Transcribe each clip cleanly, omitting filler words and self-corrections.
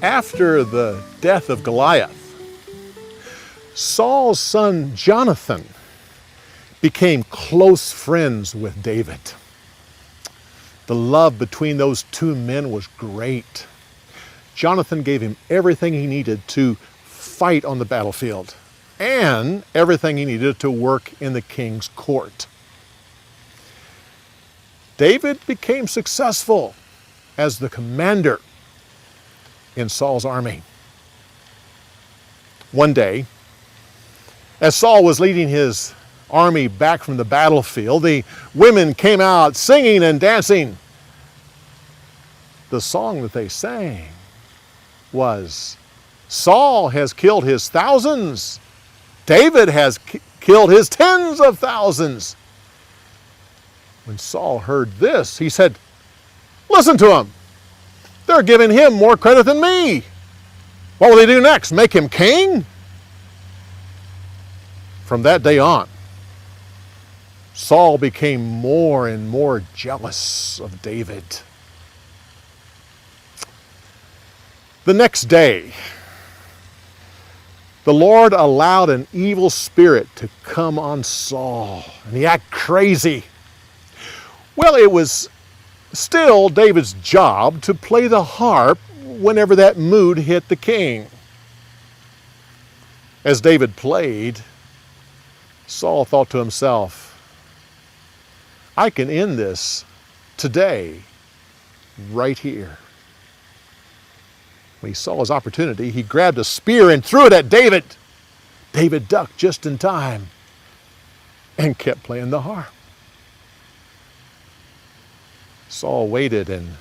After the death of Goliath, Saul's son Jonathan became close friends with David. The love between those two men was great. Jonathan gave him everything he needed to fight on the battlefield and everything he needed to work in the king's court. David became successful as the commander in Saul's army. One day, as Saul was leading his army back from the battlefield, the women came out singing and dancing. The song that they sang was, "Saul has killed his thousands. David has killed his tens of thousands." When Saul heard this, he said, "Listen to them. They're giving him more credit than me. What will they do next? Make him king?" From that day on, Saul became more and more jealous of David. The next day, the Lord allowed an evil spirit to come on Saul, and he acted crazy. Well, it was still David's job to play the harp whenever that mood hit the king. As David played, Saul thought to himself, "I can end this today, right here." When he saw his opportunity, he grabbed a spear and threw it at David. David ducked just in time and kept playing the harp. Saul waited, and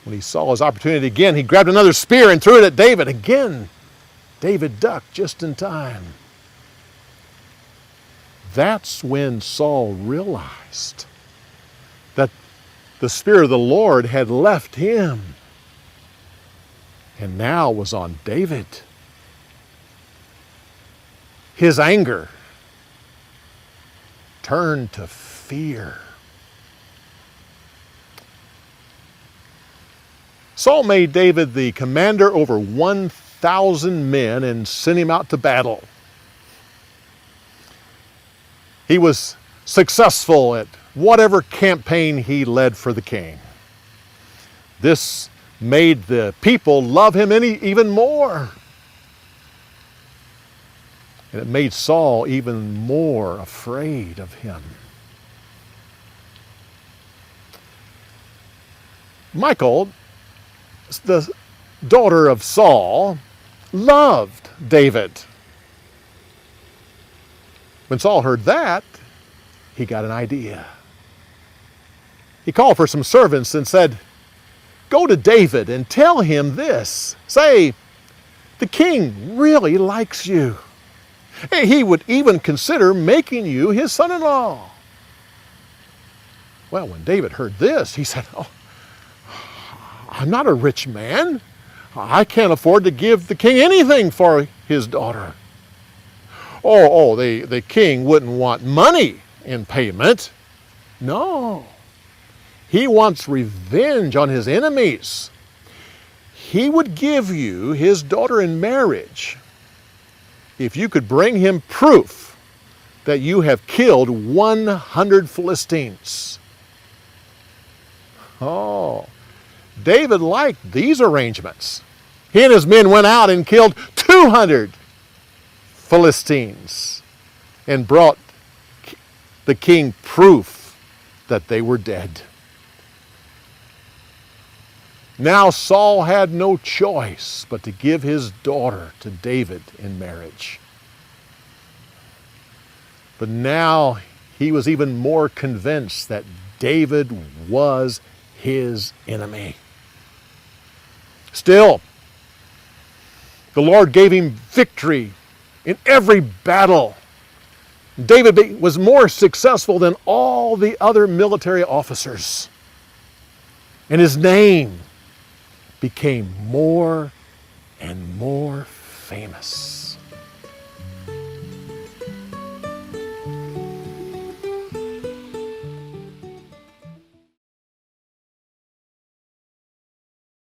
when he saw his opportunity again, he grabbed another spear and threw it at David. Again, David ducked just in time. That's when Saul realized that the Spirit of the Lord had left him and now was on David. His anger turned to fear. Saul made David the commander over 1,000 men and sent him out to battle. He was successful at whatever campaign he led for the king. This made the people love him even more. And it made Saul even more afraid of him. Michal, the daughter of Saul, loved David. When Saul heard that, he got an idea. He called for some servants and said, "Go to David and tell him this. Say, the king really likes you. He would even consider making you his son-in-law." Well, when David heard this, he said, "Oh, I'm not a rich man. I can't afford to give the king anything for his daughter." The king wouldn't want money in payment. No. He wants revenge on his enemies. He would give you his daughter in marriage if you could bring him proof that you have killed 100 Philistines. Oh, David liked these arrangements. He and his men went out and killed 200 Philistines and brought the king proof that they were dead. Now Saul had no choice but to give his daughter to David in marriage. But now he was even more convinced that David was his enemy. Still, the Lord gave him victory in every battle. David was more successful than all the other military officers. And his name became more and more famous.